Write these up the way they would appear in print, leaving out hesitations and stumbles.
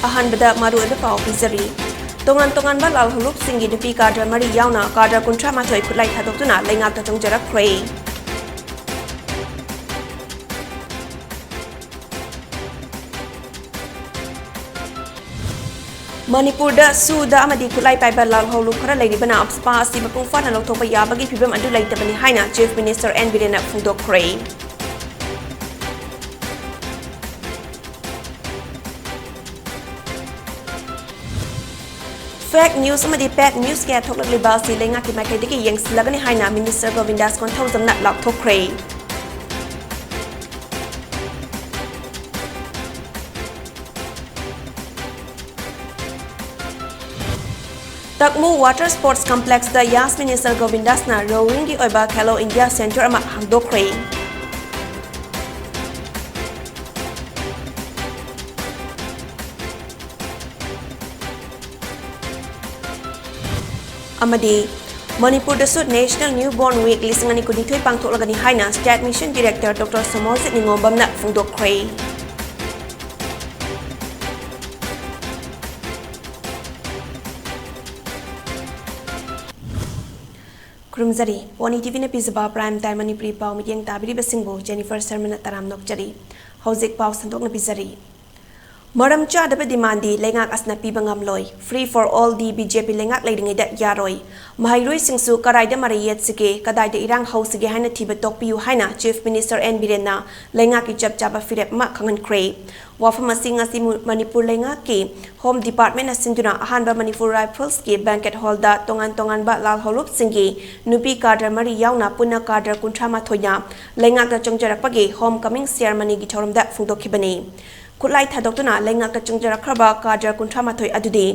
अहानबदा मारुअद पाव पिजरी तोंगान लाल हलुप सिंगी नुपी कार्डर मरी यावना कार्डर कुंट्रा माथोय खुलाई थादोक्तुना लेंगाकता चोंजरक्ख्रे मणिपुर सूद खुलाई पाइब लाल हलुप खरा लेरिबना अपस्पा असि मपुंग फाना लौथोकपा याबगी फिबम अदु लेइतबनी हाइना चीफ मिनिस्टर एन बिरेन फुंदोक्ख्रे फेक न्यूज पैक न्यूज के थोकलिबा असि लेंगाकी माइकैदगी येंगसिलगनी हाइना मिनिस्टर गोविंदास कोंथौजमना लाउथोक्ख्रे तकमु वाटर स्पोर्ट्स कॉम्प्लेक्स दा यास मिनिस्टर गोविंदासना रोइंग की ओइबा खेलो इंडिया सेंटर अमा हांगदोक्ख्रे मणिपुर नेशनल न्यूबॉर्न वीक लिंग कुनिथोई पांथोलगनी हाइना state mission director doctor Samojit निंगोबमना फुंदोक्ख्रे खुरुमजरी वनी टीवी ने पिजबा प्राइम टाइम मणिपुरी पाव मियेंग ताबिरिबसिंगबो जेनिफर शर्मा तराम नोकजरी हौजिक पाव संदोकना पिजरी मरम चादब डिमांडी लेंगाक असना पीबा ngamloi फ्री फॉर ऑल दी बीजेपी लेंगाक लेरिंगेदा यारोय महाइरोय सिंगसु कराइदा मरयेत सिगे कदाइदा इरांग हौसिगे हाइना थिबा तोकपियु हाइना चीफ मिनिस्टर एन बिरेना लेंगाक की चपचाबा फिरेप मा खंगनख्रे वाफम असिंग मणिपुर लेंगाक की होम डिपार्टमेंट असिंदुना अहानबा मणिपुर राइफल्स की बैंकेट हॉल दा तोंगान बा लाल हलुप सिंगी नुपी कार्डर मरी यावना पुना कार्डर कुंट्रा माथोयना लेंगाक दा चोंजरपगे होम कमिंग सेरेमनी की थौरमदा फुंदोखिबनी खुलाई थादोक्तुना लेंगाक चोंजरखरबा कार्डर कुंट्रा माथोय अदुदी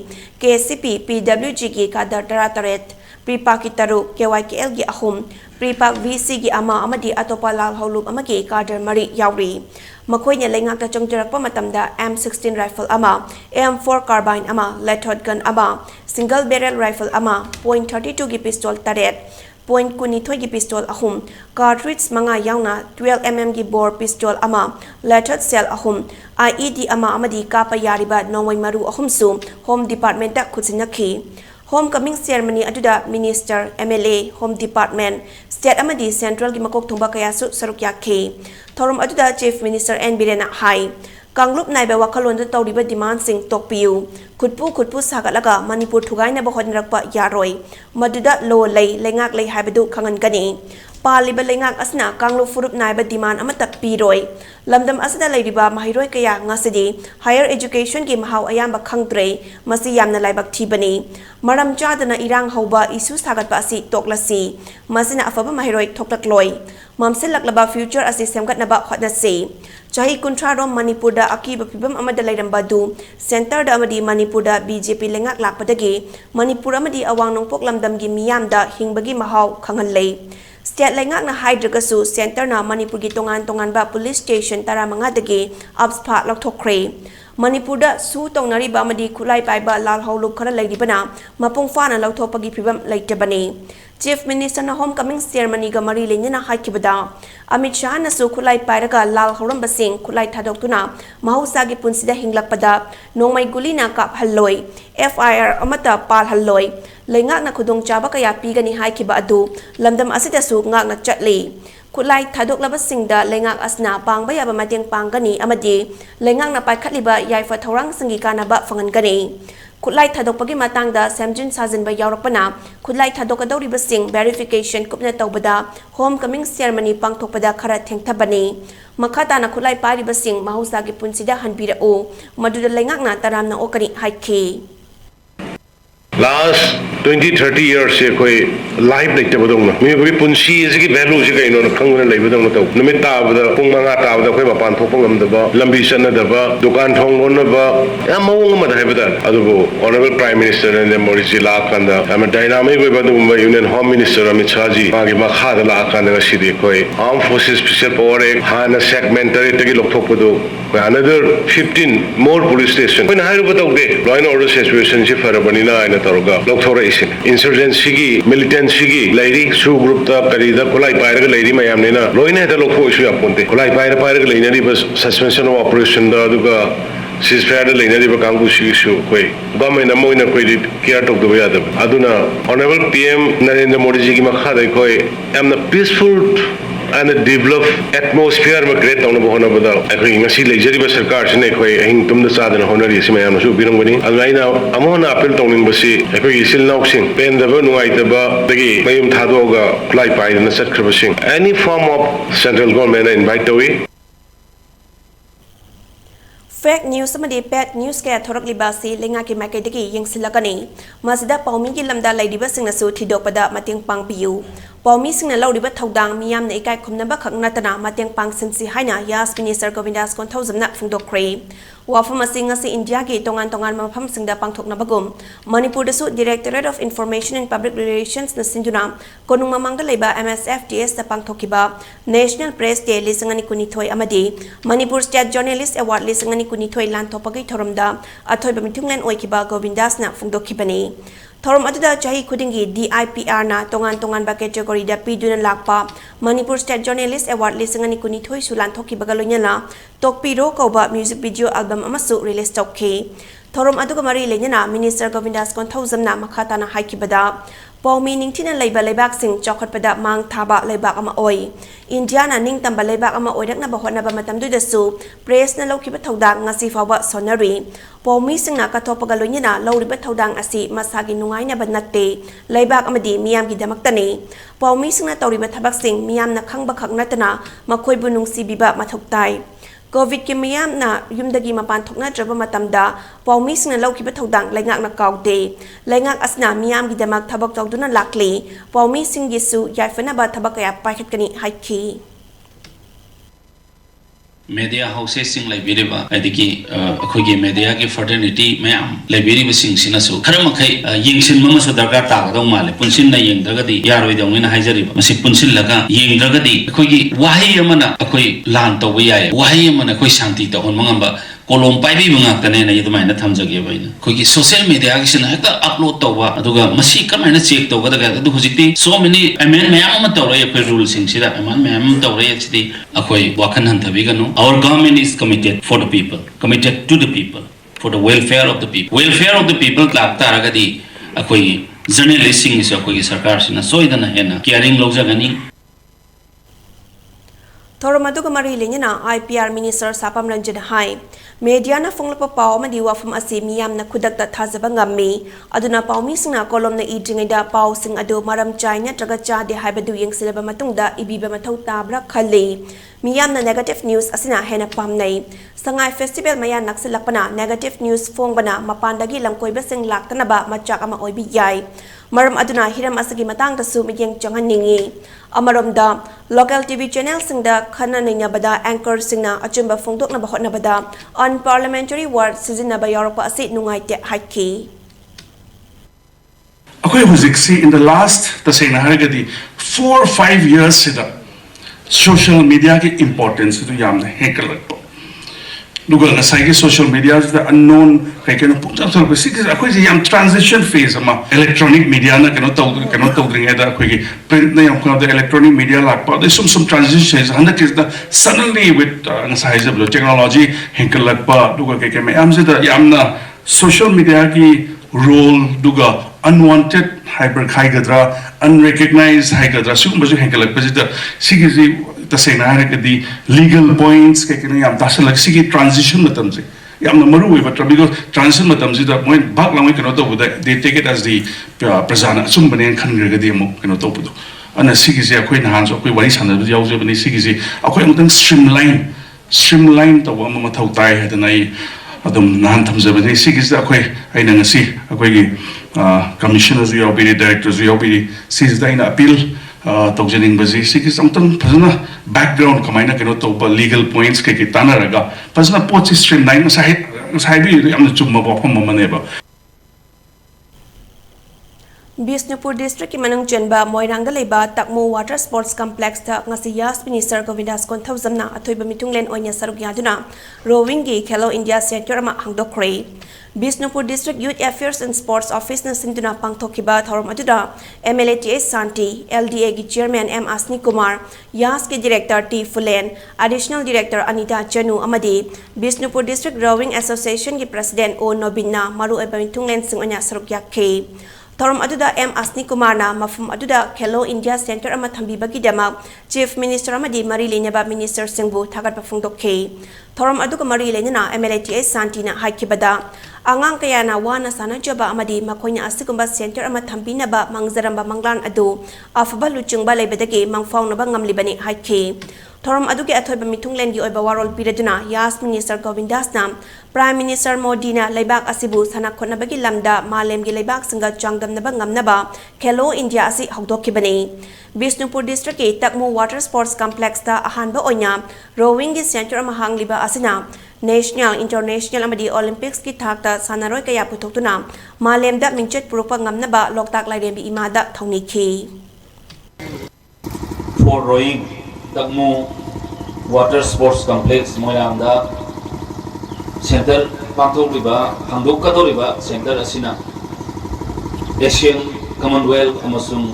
केसीपी पीडब्ल्यूजी की कार्डर 13 प्रीपा की 3 केवाईकेएल की 3 प्रीपा वीसी की अमदी अतोपा लाल हलुप अमगी कार्डर मरी यावरी मखोयने लेंगाक चोंजरकपा मतमदा M16 राइफल M4 कार्बाइन लेथोड गन सिंगल बैरल राइफल .32 की पिस्तौल 3 .22 की पिस्तौल 3 कार्ट्रिज 5 यावना 12 mm की बोर पिस्तौल लेथोड सेल 3 IED कापा यारिबा नोंवै मरु 3 होम डिपार्टमेंट खुसिनखी होम कमिंग सेरेमनी अदुदा minister MLA home department state अमदी सेंट्रल की मकोक थोंबा कयासु सरुक याखी थौरम अदुदा चीफ मिनिस्टर एन बिरेना हाई कांगलुप नाइबा वखलोंद तौरिबा डिमांड सिंग तोकपियु खुदपु सागतलगा मणिपुर थुगाइनबा होदनरकपा यारोय मदुदा लो लई लेंगाक लई हाइबदु खंगनगनी पालिबा लेंगाक असना कांगलुप फुरुप नाइबा डिमांड अमता पीरोय लमदम असदा लैरिबा महिरोय कया ngасidi हायर एजुकेशन की महाव अयाम्बा खंगद्रे मसी यामना लाइबक थीबनी मरम चादना इरांग हौबा इशू सागतपा असि तोकलसी मसिना अफबा महिरोय थोकलक्लोय ममसिलक्लबा फ्यूचर असि सेमगतनबा होदनसी चाही कुंट्रारोम मणिपुर अकीब फिबम लेरंबदु सेंटर मणिपुर बीजेपी लेंगाक लापदगी मणिपुर अवांग नोंपोक लमदम की मियामदा हिंबगी महाव खंगनलै स्टेट लेंगाकना हाइड्रगसु सेंटर मणिपुर की तोंगान पुलिस स्टेशन 15 अब्सफा लौथोक्ख्रे मणिपुर सू तौनरिबा खुलाई पाइबा लाल हलुप खरा लेरिबना मपुंग फाना लौथोपगी फिबम लेइतबनी chief minister homecoming ceremony का मरी लेना हाइकिबदा अमित शाह नसु खुलाई पाइरगा लाल हौरंबसिंग खुलाई थादोक्तुना महौसा की पुंसिदा हिंगलकपदा नोंमै गुलीना कापहल्लोय FIR अमता पालहल्लोय लेंगाकना खुदोंग चाबा कया पीगनी हाइकिबा अदु लमदम असिदसु ngakna चटली खुलाई थादोक्लबसिंगदा लेंगाक असना पांगबा याबा मतेंग पांगनी अमदी लेंगाकना पाइखतलिबा याइफा थौरांग संगी कानाबा फंगनगनी खुलाई थादोक्पगी मतंगदा सेमजिन साजिनबा यावरकपना खुलाई थादोकदौरिबसिंग वेरिफिकेशन कुपना तौबदा होम कमिंग सेरेमनी पांगथोकपदा खरा थेंगथबनी मखाताना खुलाई पारिबसिंग महौसागी पुंसिदा हनबिरओ मदुदा लेंगाकना तरामना ओकनी हाइखी Last 20-30 years से कोई लाइफ देखते बदोंग ना मैं कोई पुंसी ऐसे की वैल्यू से कहीं ना खंगने लगे बदोंग ना तो नमित ताबदा पुंग मंगा ताबदा कोई बापान थोपंग हम दबा लंबी सन दबा दुकान ठोंग वन दबा या मऊंग मत है बता अदुबो ऑनरेबल प्राइम मिनिस्टर ने मोरिसी लाख कंदा हमें डायनामिक वे बदोंग union home minister Amit Shah ji आगे मखाद लाख कंदा सीधे कोई आर्म फोर्सेस स्पेशल पावर एक हाना सेगमेंटरी तक लोग थोप बदो कोई another 15 more police station कोई ना है बदोंग दे लॉ एंड ऑर्डर सिचुएशन से फरक बनी ना है ना तरोगा लोग थोड़ा इसे इंसर्जेंसी की मिलिटेंसी की लाइरी सु ग्रुप ता करीदा खुलाई पायर के लाइरी मयाम ने ना लोई ने तो लोग को इशू आप बोलते खुलाई पायर के लाइरी बस सस्पेंशन ऑफ ऑपरेशन दा दुगा ceasefire leina di bakangbu shisu koi government amoina koi care tok do yada aduna honorable PM Narendra Modi ji ki makha dai koi amna peaceful and a developed atmosphere ma create tawna bo hona bada akoi ngasi leijari ba sarkar sine koi hing tumda sadana honari sima yam su birang bani almaina amona appeal tawning basi akoi sil nauksing pen da ba nuai da ba dagi mayum thadoga fly pai na sakhraba sing any form of central government invite tawi Fake news amadi bad news kaya thorak libasi lenga ki makai deki yang silakani masida paumi ki lamda laidiba singna su thidok pada mating pang piu paumi singna laudiba thaudang miyam na ikai khumnaba khakna tana mating pang sinsi haina Yas Minister Govindas Konthozamna phungdok kre wafam asing asi India ki tongan mafam singda pangthokna bagum Manipur dasu Directorate of Information and Public Relations na sinduna konung mamangda laiba MSFDS na pangthokiba National Press Day lisangani kunithoi amadi Manipur State Journalist Award lisangani kunithoi lan thopagi thoramda athoi bamithunglen oikiba Govindas na phungdokhibani thorom aduda chahi khudingi DIPR na tongan ba category da piduna lakpa Manipur State Journalist Award lisangani kunithoi sulan thokibaga loinyana tokpiro koba music video album amasu release tokhi thorom aduga mari lenyana Minister Govindas Konthozamna makhatana haikibada Paumi ningtina laiba laibak sing chokhatpada mang thaba laibak ama oi India na ning tamba laibak ama oirakna ba hotna ba matamdu dasu press na lokhiba thodang ngasi fawa sonari Paumi sing na kathopaga loinyana lawriba thodang asi masagi nungaina ba natte laibak amadi miyam gi damaktani Paumi sing na tawriba thabak sing miyam na khangba khaknatana makhoi bu nungsi biba mathoktai Covid ki miyam na yumdagi mapan thokna traba matamda paumi singna laukiba thodang laingak na kaude laingak asna miyam gi damak thabak tawduna lakli paumi sing gisu yaifana ba thabak ya paikhat kani haiki media houses sing laibiriba adiki akhogi media ki fraternity mayam laibiriba sing sinasu kharamakhay yingsin mama so darkar ta ga dong male punsin na yeng dagadi yaroi dong ina haijariba masi punsin laga yeng dagadi akhogi wahi amana akhoi lan to yai wahi amana akhoi shanti ta hon mangamba kolom pai bi bunga tane na yidumai na thamjage baina khogi social media gi sina hekta upload tawwa aduga masi kamaina check tawga daga adu hojikti so many amen mayam ama tawrai akhoi rule sing sida aman mayam tawrai chidi akhoi wakhan han thabi ganu our government is committed for the people committed to the people for the welfare of the people klak taragadi akhoi journalist sing is akhoi sarkar sina soidana hena caring lojagani Thoromaduga mari lenyana IPR Minister Sapam Ranjan hai media na funglapa paw madi wafam asi miyam na khudakta thajaba ngammi aduna paumi singna kolom na idringaida paw sing adu maram chaina traga cha de haibadu yengsilaba matungda ibiba mathau tabra khalli miyam na negative news asina hena pamnai sangai festival maya naksilakpana negative news fongbana mapandagi lamkoiba sing laktanaba machak ama oibi yai maram aduna hiram asagi matang dasu miyeng changaningi amaromda local TV channel singda khana ningna bada anchor singna achumba phongdokna ba hotna bada unparliamentary word season ba yorpa asi nungaite haiki akhoi hujiksi in the last tasena hargadi 4 or 5 years sida social media ki importance tu yamna hekalakpo dugal na sai social media is the unknown kai keno pungja sol basi akhoi ji yam transition phase ama electronic media na keno tawdring da akhoi ki print na yam kana the electronic media lakpa the some transition phase handa is the suddenly with sai jab technology hekalakpa dugal kai me am se da yamna social media ki role duga unwanted hyper khaigadra unrecognized haigadra sugum basu hekalakpa ji da sigi tasena haragadi legal points kekena yam dasalak sigi transition matam se yam na maru we because transition matam ji da point bak lamai keno to buda they take it as the prajana sum bane khangragadi mo keno to budu ana sigi se akhoi na han so akhoi wari sana bu yauje bani sigi se akhoi mutang streamline to wa ma thau tai hadana I adum nan thamja bani sigi se akhoi aina ngasi akhoi gi commissioners you be directors you be sigi da ina appeal tawjaning bazi sigi samtang phajana background kamaina keno to legal points ke kitana raga phajana pochi streamline sahibi amna chumma ba phom mane ba Bisnupur District ki manung chenba Moirangda leba Takmu Water Sports Complex ta ngasi Yas Minister Govindas Konthawzamna athoiba mitunglen oinya saruk yaduna rowing gi Hello India Center ama hangdokre. Bisnupur District Youth Affairs and Sports Office na sinduna pangthokiba thorom aduda MLATA Santi, LDA gi Chairman M Asni Kumar, Yas ki Director T Fulen, Additional Director Anita Chanu amadi Bisnupur District Rowing Association ki President O Nobinna maru eba mitunglen sing oinya saruk yakhe. Thorom aduda M Asni Kumar na mafum aduda Hello India Center ama thambibagi dama Chief Minister amadi mari lenaba Minister Singbu thagat pafungdokhe. Thorom aduga mari lenana MLATA Santi na haikibada angang kaya na wana sana jaba amadi makoina asigumba center ama thambinaba mangzaramba manglan adu afaba luchungba leibedagi mangfaunaba ngamlibani haikhe. Thorom adugi athoiba mitunglen gi oiba warol piraduna Yas Minister Govindas na Prime Minister Modi na leibak asibu sana khonabagi lamda malem gi leibak singa changdamnaba ngamnaba Hello India asi hawdokibani. Bisnupur District ki Takmu Water Sports Complex ta ahanba oinya rowing gi center ama hangliba asina National, International amadi Olympics ki thakta sanaroi kaya putoktuna malemda mingchet purupa ngamnaba loktak lairembi imada thongnikhi. For rowing Takmu Water Sports Complex Moirangda Center pangthokliba hangdokkatoriba center asina Asian Commonwealth amasung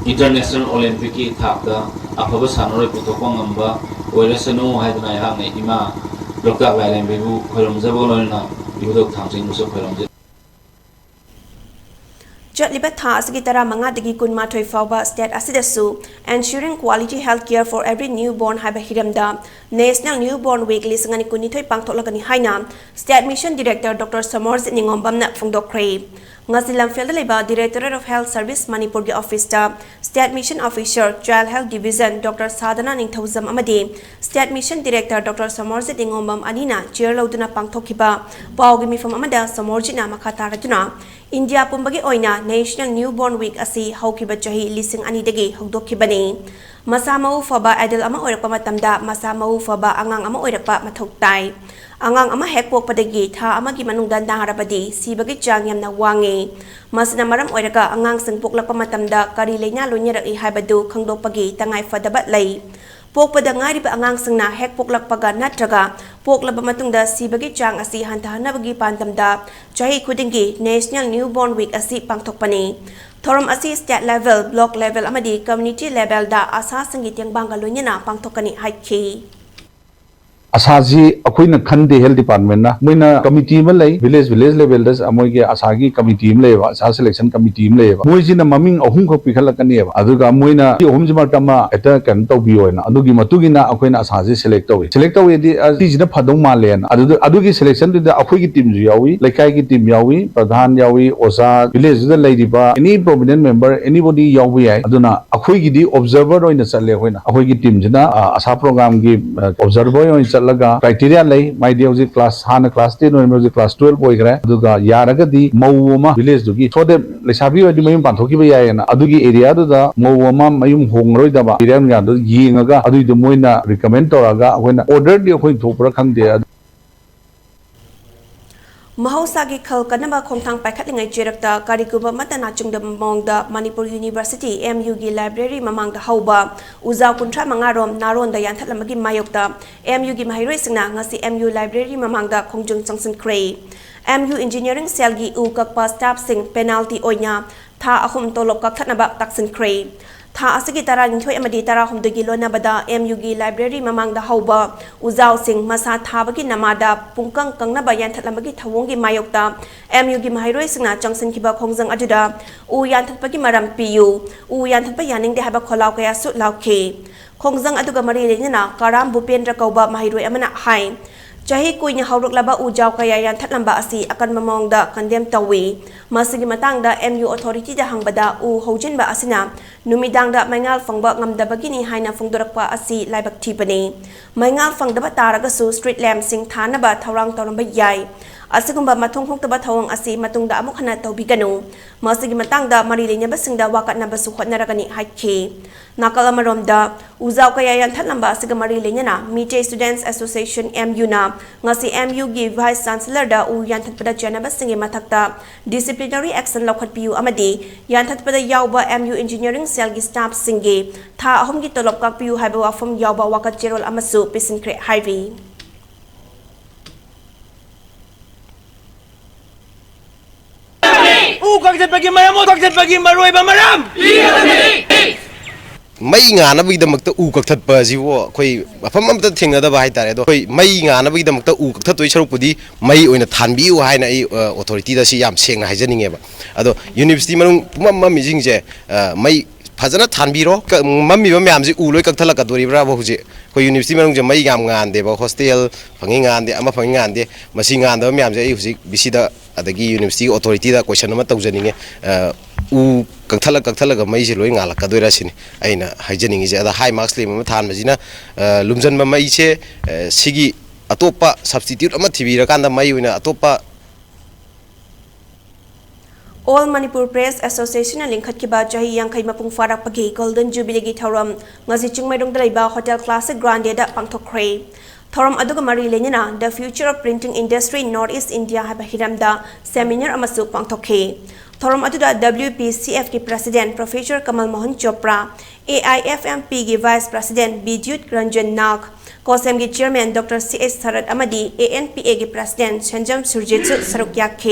International Olympic ki thakta afaba sanaroi putokpa ngamba oirasanu haiduna yahang ima loktak lairembi bu khoiromjabo loina ibudok thamjing musa khoiromje Jatliba tha asigi tara manga digi kunma thoi fawba state asidasu ensuring quality health care for every newborn haiba hiramda National Newborn Week lisangani kuni thoi pangtholagani haina State Mission Director Dr. Samorjit Ningombamna phungdokre. Ngasilam field leba Directorate of Health Service Manipur gi office ta State Mission Officer Child Health Division Dr. Sadhana Ningthawzam amadi State Mission Director Dr. Samorjit Ningombam anina chair lauduna pangthokiba pawgi mifam amada Samorjit na makha taraduna India pumbagi oina National Newborn Week asi haukiba chahi lising ani dagi hawdokkibani. Masa mau faba idol ama oirakpa matamda masa mau faba angang ama oirakpa mathoktai. Angang ama hekpok padagi tha amagi manungda naharabadi sibagi chang yamna wangi. Masina maram oiraka angang sing poklakpa matamda kari leina loinyarak haibadu khangdokpagi tangai fadabat lay. Pokpada ngariba angang singna hek poklakpaga natraga poklaba matungda sibagi chang asi hantahanabagi pantamda chahi khudingi National Newborn Week asi pangthokpani. Thorom asi state level, block level amadi community level da asa singi tiang bangga loinyana pangthokani haikhi. Asaji akoina khande health department na moina committee ma lei village level das amoy ge asagi committee ma lei ba asa selection committee ma lei ba moi jina maming ahum ko pikhalakani ba aduga moina ahum jima tama eta kan tobi oina adugi matugina akoina asaji select tawi di jina phadong ma len adugi selection du da akoi gi team ju yawi laikai gi team yawi pradhan yawi osa village da lei diba any prominent member anybody yawi ai aduna akoi gi di observer oina challe hoina akoi gi team jina asa program gi observer oina laga criteria lay my dear music class hana class 10 or music class 12 boy gra aduga yaragadi mawuma village dugi so de lesabi odi mayum panthoki ba yana adugi area du da mawuma mayum hongroi da ba area nga du yingaga adu du moina recommend toraga hoina order di khoi thopra khangde Mahosagi khal kanaba khongthang paikhatlingai cherakta kariguba matana chungda mongda Manipur University MU gi library mamangda hauba uza kuntra mangarom naronda yanthalamagi mayokta MU gi mahairoi singna ngasi MU library mamangda khongjung changsin krei MU engineering cell gi u kakpa staff sing penalty oinya tha ahum tolop kakhatnaba taksin krei tha asigi tara nithoi amadi tara humdagi lona bada MU gi library mamangda hauba uzau sing masa thabagi namada pungkang kangna bayan thatlamagi thawongi mayokta MU gi mahairoi singna changsin kiba khongjang ajuda u yan thatpagi maram piu u yan thatpa yaning de haba kholaw kaya su lauke khongjang aduga mari lenina karam bupendra kauba mahairoi amana hai Chahi kuinya hauruk laba ujaw kaya yan thatlamba asi akan mamongda kandem tawi masigi matangda MU authority da hangbada u hojin ba asina Numidangda maingal fangba ngamdabagini haina fungdorakpa asi laibak thibani. Maingal fangdaba taragasu street lamp sing thanaba thawrang tawramba yai. Asigumba matung hongtaba thawang asi matungda amuk hana tawbiganu. Masigi matangda mari lenyaba singda wakatnaba su hotnaragani haikhi. Nakala maromda uzaw kaya yanthatlamba asiga mari lenyana Mite Students Association MU na ngasi MU gi Vice Chancellor da u yanthatpada chanaba singi mathakta disciplinary action lokhatpiu amadi yanthatpada yawba MU engineering cell gi staff singi tha ahom gi tolop kakpiu haiba wafam yawba wakat cherol amasu pisinkre highway. Pagi maram, pagi maroi bamaram. Mai ngana bigdamakta u kakthatpa jiwo khoi afam amta thingnadaba haitare do khoi mai ngana bigdamakta u kakthatoi sarupudi mai oina thanbiu haina I authority da si yam sengna haijaningeba ado university manung pumam mijingje mai fazana thanbiro mammi ba myamji u loi kakthala kadori bra bo huje ko university manung je mai gam ngande ba hostel phangi ngande ama phangi ngande masi nganda myamje ai huje bisida adagi university authority da question ama tawjaninge u kakthala ga mai je loi ngala kadoira sini aina haijaningi je ada high marks le ma than majina lumjan ma mai che sigi atopa substitute ama thibira kanda mai uina atopa All Manipur Press Association na lingkhat kiba jahi yang kai mapung farak pagi Golden Jubilee gi thoram ngazi chingmairong dalaiba Hotel Classic Grande da pangthokre thoram aduga mari lenyana The Future of Printing Industry in Northeast India haba hiramda seminar amasu pangthokhe thoram aduda WPCF ki President Professor Kamal Mohan Chopra AIFMP gi Vice President Bidyut Ranjan Nag Kosem gi Chairman Dr. CS Sarat Amadi ANPA gi President Chanjam Surjitsu Sarukyak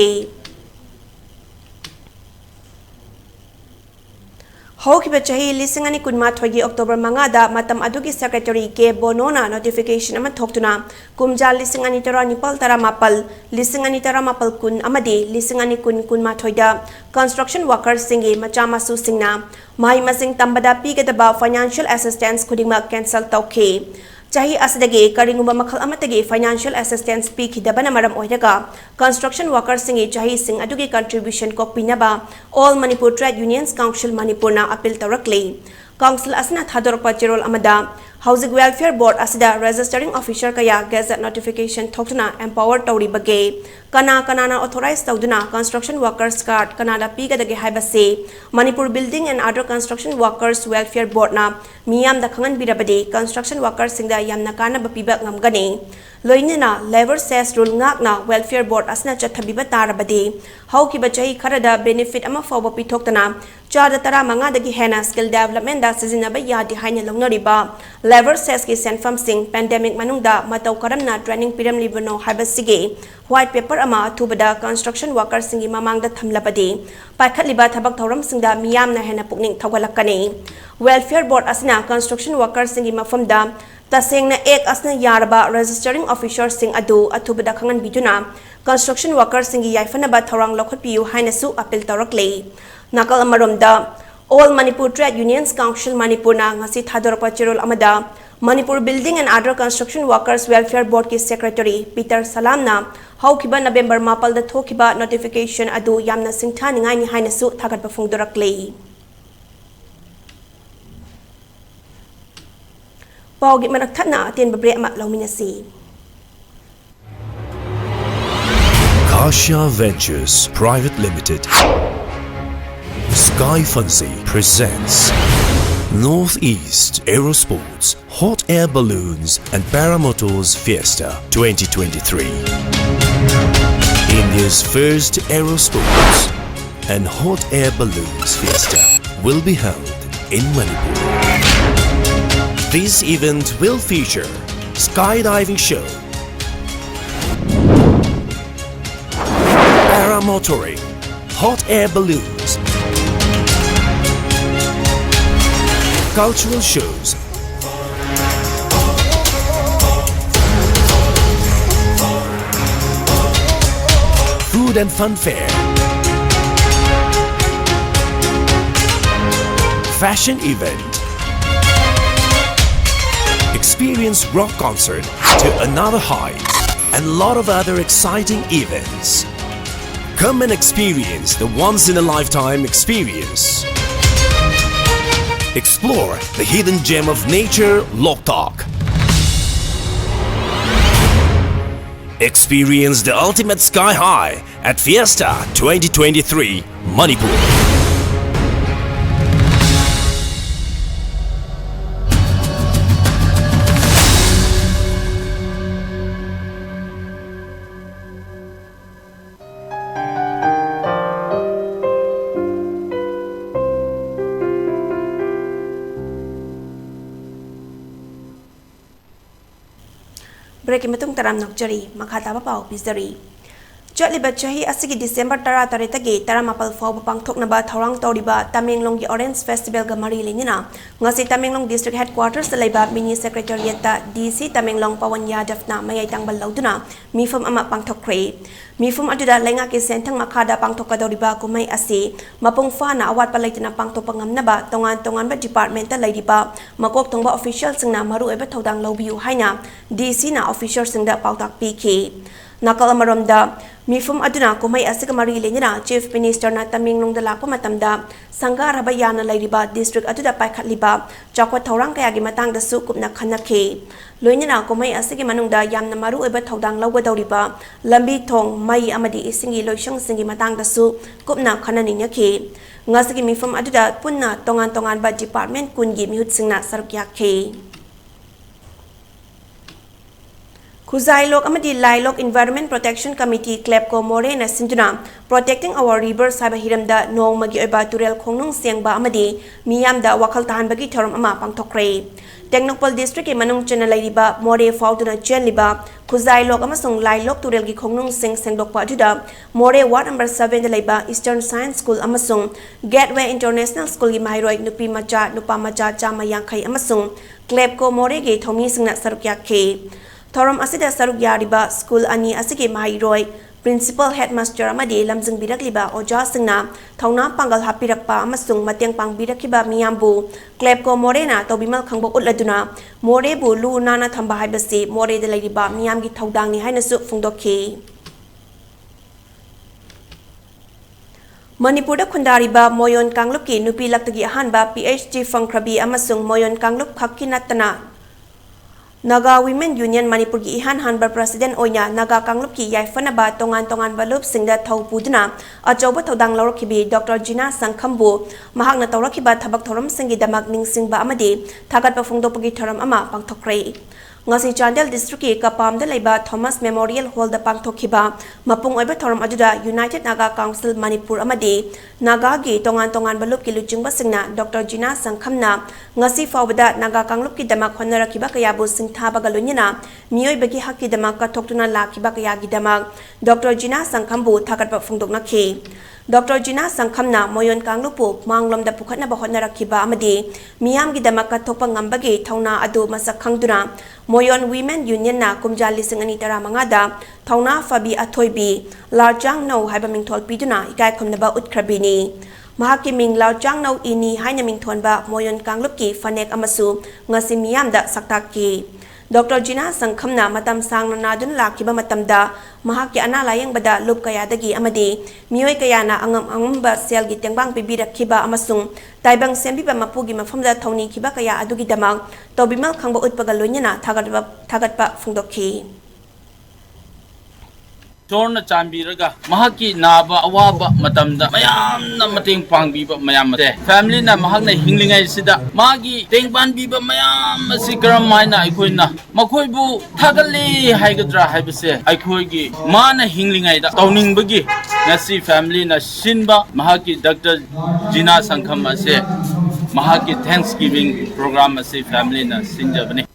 Hokiba chahi lisingani kunma thogi October mangada matam adugi secretary ke bonona notification ama thoktuna kumja lisingani tara nipal tara mapal lisingani tara mapal kun amadi lisingani kun kunma thoida construction workers singi machama su singna mai masing tambada pigadaba financial assistance khudingma cancel tawke chahi asidagi karinguma makhal amatagi financial assistance pi khidabana maram oiraga construction workers singi chahi sing adugi contribution kokpinaba All Manipur Trade Unions Council Manipur na appeal tawrakle council asna thadorpa cherol amada Housing Welfare Board asida registering officer kaya gazette notification thoktuna empower tawri bage kana na authorized tawduna construction workers card kanada pigadagi haibase Manipur Building and Other Construction Workers Welfare Board na miyam da khangan birabade construction workers singda yamna kana bapiba ngamgani loinena labor cess rule ngakna welfare board asna chathabiba tarabade haukiba chahi kharada benefit ama fawba pithoktana chada tara manga dagi hena skill development da sizinaba yadi haina longnoriba labor cess ki senfam sing pandemic manungda matau karamna training piram libano habasige white paper ama thubada construction workers singi mamangda thamlabade paikhatliba thabak thoram singda miyamna hena pukning thogalakani welfare board asna construction workers singi mafamda tasengna ek asna yarba registering officer sing adu athubada khangan biduna construction workers singi yaifanaba thorang lokhotpiu hainasu appeal tawrakle nakal amaromda All Manipur Trade Unions Council Manipur na ngasi thadorpa cherol amada Manipur Building and Other Construction Workers Welfare Board ki Secretary Peter Salam na haukiba November mapal da thokiba notification adu yamna singthani ngai ni hainasu thagatpa phungdorakle Paugi manakthana atin babre ma lauminasi Kasha Ventures Private Limited Sky Fancy presents Northeast Aerosports Hot Air Balloons and Paramotors Fiesta 2023. India's first Aerosports and Hot Air Balloons Fiesta will be held in Manipur. This event will feature skydiving show, paramotoring, hot air balloons, cultural shows, food and fun fair, fashion event, experience rock concert to another height, and a lot of other exciting events. Come and experience the once-in-a-lifetime experience. Explore the hidden gem of nature, Loktak. Experience the ultimate sky high at Fiesta 2023, Manipur. Break matung taram nokjari makha taba pau bizari Chotliba chahi asigi December tara taretagi taramapal fawba pangthoknaba thorang tawriba Tamenglong gi Orange Festival ga mari lenina ngasi Tamenglong District Headquarters da laiba Mini Secretariat ta DC Tamenglong Pawan Yadavna mayai tangbal lauduna mifum ama pangthokre mifum aduda lenga ki sentang makhada pangthokadoriba kumai asi mapung fana awat palaitina pangthopangamnaba tongan ba department ta laidiba makok tongba official singna maru eba thodang lobiu haina DC na official singda pautak pk nakal amaramda mifum aduna kumai asiga mari lenina Chief Minister na Tamenglong da lakpa matamda sangara ba yana lairiba district aduda paikhatliba chakwa thorang kaya gi matang da su kupna khanakhe loinina kumai asigi manungda yamna maru eba thodang lawgadoriba lambi thong mai amadi isingi loisang singi matang da su kupna khanani nyakhe ngasigi mifum aduda punna tongan ba department kungi mihut singna sarkyakhe Khuzai Lok amadi Lai Lok Environment Protection Committee Club ko more na sinduna protecting our rivers haba hiramda nong magi oiba turel khongnong siangba amadi miyamda wakhal tahan bagi thorom ama pangthokre Technopol District ke manung chana lairiba more fauduna chenliba Khuzai Lok amasung Lai Lok turel gi khongnong sengdokpa aduda more ward number 7 da laiba Eastern Science School amasung Gateway International School gi mairoi nupa macha chama yangkhai amasung club ko more ge thomi singna sarukya khe Thorom asida saruk yariba school ani asige mairoi principal headmaster amadi lamjing birakliba oja singna thongna pangal hapirakpa amasung mateng pangbirakiba miyambu club ko morena tobimal khangbok utladuna more bu lu nana thamba haibasi more de lairiba miyamgi thodang ni hainasu phungdokhi Manipur da khundariba moyon kanglup ki nupi laktagi ahanba PhD fangkrabi amasung moyon kanglup khakkinatana Naga Women Union Manipur ki ihan hanbar president oina Naga Kanglup ki yaifanaba tongan balup singda thawpuduna achoba thodang lawrakhibi Dr. Jina Sangkhambu mahakna tawrakhiba thabak thoram singi damak ningsingba amadi thagatpa phungdopagi thoram ama pangthokre ngasi Chandel district ki kapam da laiba Thomas Memorial Hall da pangthokhiba mapung oiba thoram ajuda United Naga Council Manipur amadi Naga gi tongan balup ki luchingba singna Dr. Jina Sangkhamna ngasi fawbada Naga Kanglup ki damak honarakhiba kayabu singthabaga lunyana miyoi bagi hakki damak ka thoktuna lakhiba kayagi damak Dr. Jina Sangkhambu thagatpa phungdokna khe Dr. Jina Sangkhamna moyon kanglupu manglom da pukhatna ba honarakhiba amadi miyam gi damak ka thokpa ngambagi thawna adu masak khangduna moyon women union na kumjali singani tara mangada thawna fabi athoibi larjang no haiba mingthol piduna ikai khomnaba utkrabini mahaki ming larjang no ini haina mingthonba moyon kanglup ki fanek amasu ngasi miyam da saktakki Dr. Jina Sangkhamna matam sangna nadun lakhiba matamda mahaki ana layang bada lup kaya dagi amadi miyoi kaya na angam ba sel gi tengbang bibirakhiba amasung taibang sembiba mapugi mafamda thawni khiba kaya adugi damang tobimal khangba utpaga loinyana thagatpa phungdokhi Torna Chambiraga, Mahaki Naba, Awaba, Matamda, Mayam, Namating Pangbiba, Mayamate, family na Mahana Hingling Sida, Magi, Tengban Biba, Mayam, Sikram Mina, Ikuina, Makoibu, Tagali, Haigadra, Habase, Ikuigi, Mana Hingling Ida, Towning Bagi, Nasi family na Shinba, Mahaki, Dr. Jina Sankama say, Mahaki Thanksgiving program, say family na Sinjabani.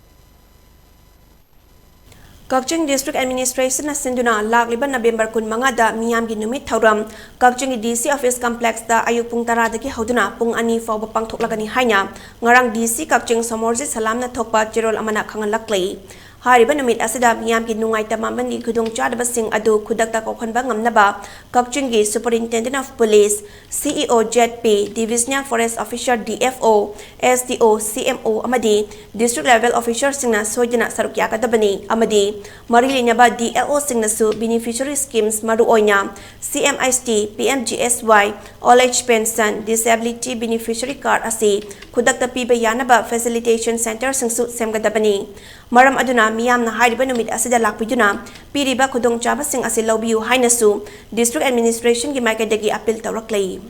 Kakching District Administration na sinduna lagliban November 15 da miyam gi numit thawram Kakching DC Office Complex da ayuk pung 10 dagi hauduna pung ani fawba pangthoklagani haina ngarang DC Kakching Somorji Salam na thokpa Chirol amana khangan laklei Hariba numit asida miyam ki nungay tamaman ni kudong chadabasing adu kudakta kokhanba ngamnaba Kakchungi Superintendent of Police, CEO JP, Divisional Forest Officer DFO, SDO, CMO amadi District Level Officer singna soidana sarukya kadabani amadi Marilinyaba DLO singna su beneficiary schemes maru oina CMIST, PMGSY, All Age Pension, Disability Beneficiary Card asi kudakta piba yanaba Facilitation Center singsu semgadabani Maram aduna miyam na hariba numit asida lakpiduna piriba kudong chabasing asi lawbiyu hainasu District Administration ki maikadagi appeal tawraklay.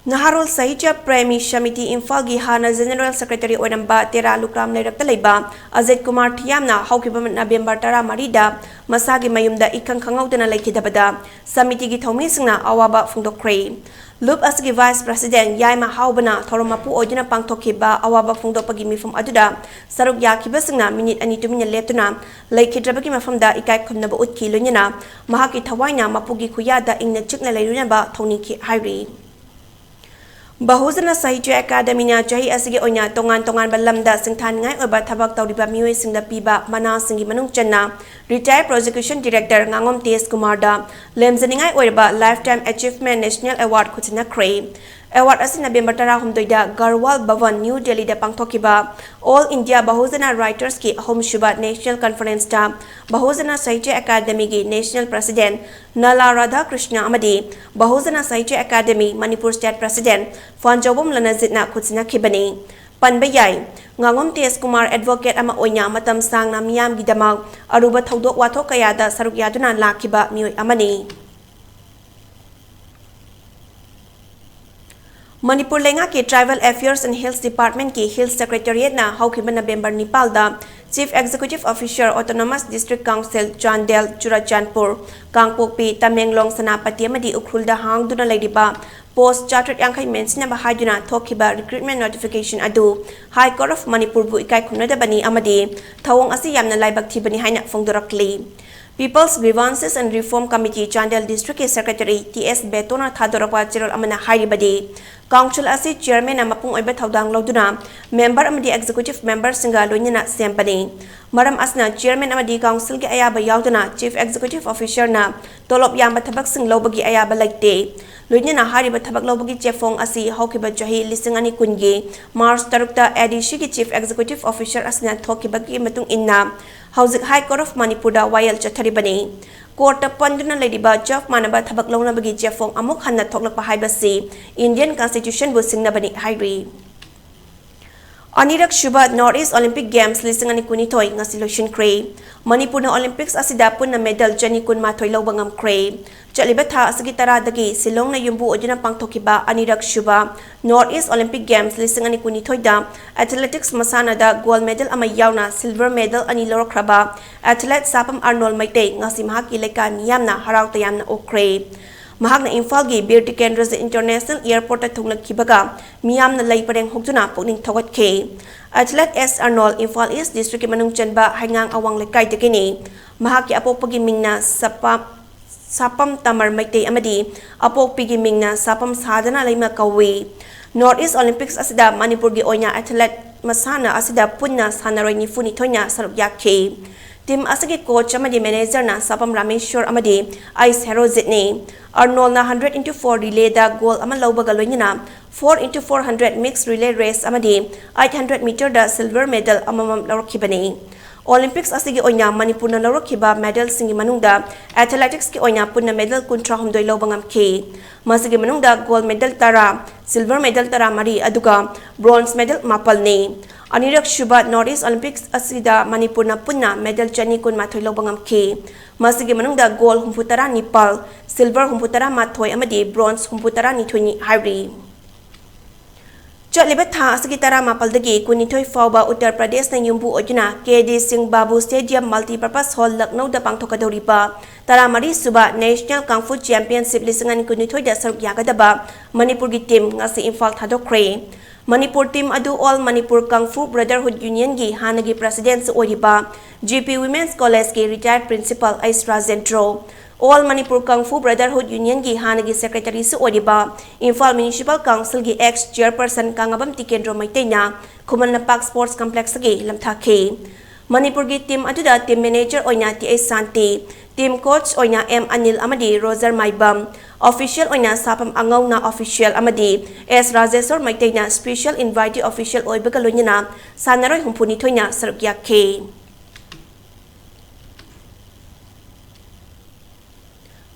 Naharol Sahitya Premi Shamiti Imphal gi Hana General Secretary Oinamba Tera Lukram Leirapta Leiba Ajit Kumar Thiamna Haukiba November 13 Masagi Mayumda Ikang Khangaudana Laikidabada Samiti gi Thomi Singna Awaba Fungdokre Loop asgi Vice President Yaima Haubana Thoromapu Ojina Pangtokhiba Awaba Fungdopagi Mifum Aduda Saruk Yakiba Singna Minute Ani Tumina Leptuna Laikidrabagi Mafamda Ikai Khumnaba Utki Lunyana Mahaki Thawaina Mapugi Kuyada Ingna Chikna Leirunaba Thoniki Hairi Bahuzana Sahitya Academy na Chahi asigi oina tongan balamda singthan ngai oba thabak tawriba mioi singda piba mana singi manung channa Retired Prosecution Director Ngangom T.S. Kumar da lemzaningai oiba Lifetime Achievement National Award kuchina kre Award asi November 13 da Garwal Bhavan New Delhi da pangthokiba All India Bahuzana Writers ki Home Shuba National Conference da Bahuzana Sahitya Academy ki National President Nala Radha Krishna amadi Bahuzana Sahitya Academy Manipur State President Fanjawom Lanazitna kuchina khibani Panbayai Ngangom T.S. Kumar Advocate ama oinya matam sang na miyam gidamak aruba thaudok wathok kayada saruk yaduna lakhiba mioi amani Manipur lenga ke Tribal Affairs and Hills Department ki Hills Secretariat na haukiba November 9 da Chief Executive Officer Autonomous District Council Chandel Churachandpur Kangpokpi Tamenglong Sanapati amadi Ukrulda hangduna leidiba Post Chartered Yankai Mensina Bahaduna Tokiba Recruitment Notification Adu High Court of Manipur bu ikai khunada bani amadi Thawong asi yamna laibak thibani haina fongdorakli People's Grievances and Reform Committee Chandel District Secretary T.S. Betona Thadorapa Chirol Amana Haribadi Council asi Chairman Amapung Oiba Thaudang Lauduna Member Amadi Executive Member Singa Lunyana Sempani Maram Asna Chairman Amadi Council ki Ayaba Yaudana Chief Executive Officer na Tolop Yamba Tabak Sing Lobagi Ayaba Laikte Lunyana Hariba Tabak Lobagi Chefong asi Hokiba Jahi Lisingani Kungi Mars Tarukta Adishi ki Chief Executive Officer Asna Thokibagi Matung Inna Hauzik High Court of Manipur da Wayal Chatharibani Court Panduna Ladiba Jaf Manaba Tabak Lona Bagi Jefong Amuk Hanna Toklak Pahibasi Indian Constitution bu Singnabani Hairi Anirak Shuba Northeast Olympic Games Lisingani Kunitoy Ngasiloshin Kray Manipur na Olympics asidapun na medal Jani Kun Matoy Lawbangam Kray Chalibata Asagitara Dagi Silong na Yumbu Ojina Pangtokiba Anirak Shuba Northeast Olympic Games Lisingani Kunitoy da Athletics Masana da Gold Medal Amayaw na Silver Medal Ani Lorokraba Athlete Sapam Arnold Maite Ngasimahaki Leka Niyam na Haraw Tayam na Okray Mahak na Imphal gi Bir Tikendra International Airport at Kibaga miyam na lay pareng hugtuna pugning tawat ke Athlete S. Arnold Imphal East District Manung Chanba hangang awang lekay tekini Mahak ki apok pagiming na sapam tamar maite amadi apok pagiming na sapam sadana lay makawi Northeast Olympics asida Manipur gi onya athlete masana asida punna sanaroy ni funitonya sarugyak ke Team asagi coach amadi manager na Sapam Rameshwar amadi Ice Hero Zitni Arnold na 100x4 relay da goal aman lawbaga loyna 4x400 mixed relay race amadi 800 meter da silver medal amamam lawrokibani Olympics asigi onya Manipur na lawrokiba medal singi manungda athletics ki onya punna medal kuntra humdoi lawbangam ke masigi manungda gold medal tara silver medal tara mari aduga bronze medal mapal ne Anirak Shuba Northeast Olympics asida Manipur na punna medal Jani Kun Matoy Lawbangam ke masigi manungda gold humputara Nepal silver humputara Matoy amadi bronze humputara Nithuni Hari Chatlibat tha asigi tara mapal dagi kunitoy fawba Uttar Pradesh na Yumbu Ojuna KD Singh Babu Stadium Multipurpose Hall Lucknow da pangthokadoriba tara mari suba National Kung Fu Championship lisangan kunitoy da saruk yagadaba Manipur gi team ngasi Imphal thadokre Manipur team adu All Manipur Kung Fu Brotherhood Union gi hanagi president sa oriba GP Women's College ki retired principal Aisra Zentro All Manipur Kung Fu Brotherhood Union gi hanagi secretary sa oriba Imphal Municipal Council gi ex chairperson Kangabam Tikendro Maitena Kumanlapak Sports Complex gi lamthake Manipurgi team aduda team manager oina T.A. Santi, team coach oina M. Anil amadi Roger Maibam, official oina Sapam Angau na official amadi S. Rajeshwar Maitena special invitee official oibaga loinina Sanaroi Humpuni Toina Sarukya K.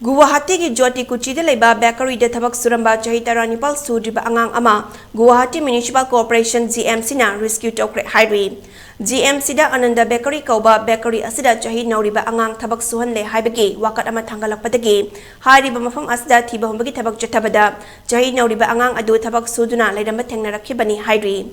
Guwahati ki Jyoti Kuchida leba bakery de thabak suramba chahi taranipal sudriba angang ama Guwahati Municipal Corporation GMC na rescue tokre highway GMC da Ananda Bakery kauba bakery asida chahi nauriba angang thabak suhan le haibagi wakat ama thangalakpadagi hariba mafam asida thiba hombagi thabak chathabada chahi nauriba angang adu thabak suduna leiramba thengnarakibani highway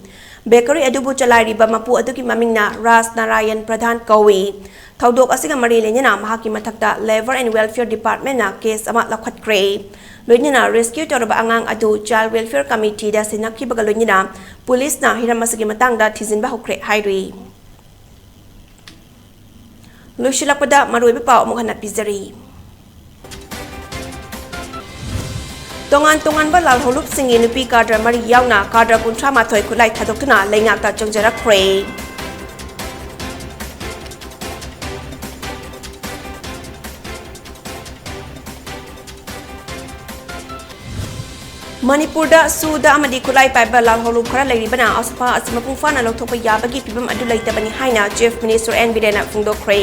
bakery adubu chalairiba mapu aduki mamingna Ras Narayan Pradhan Kawi Thaudok asiga mari lenyana mahaki mathakta Labor and Welfare Department na case ama lakhat kre loinina rescue torba angang adu Child Welfare Committee da sinakhi baga loinina police na hiramasagi matangda thizinba hokre hairi loishilakpada maroibe pa omukhanat pizari tongan ba lal holup singi nupi kadra mari yauna kadra kuntra mathoi khulai thadokna leingakta chongjara kre Manipur da Suda amadi kulai paiba lal holu khara leiribana aspa asimapung fana lokthokpa yabagi pibam adu leitabani haina Chief Minister N Birena phungdokre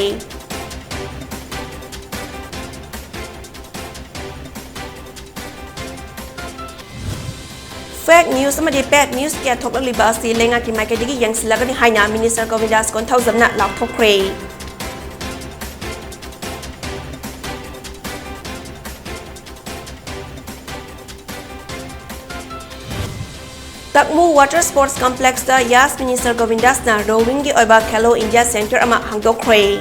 Fake news amadi bad news kya thoklaliba si lenga ki maikadigi yang silagani haina Minister Govindas Konthauzamna lakthokre Takmu Water Sports Complex da Yas Minister Govindas na rowing gi oiba Khelo India Center ama hangdokre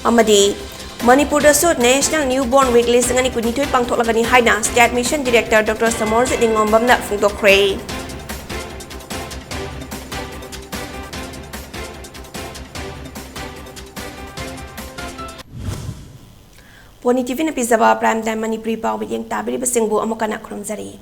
amadi Manipur da Sud National Newborn Week lisangani kunitoi pangthoklagani haina State Mission Director Dr. Samorjit Dingombam na phungdokre Poni TV na pizaba prime time Manipuri pau biyeng tabiri basingbu amokana khurumjari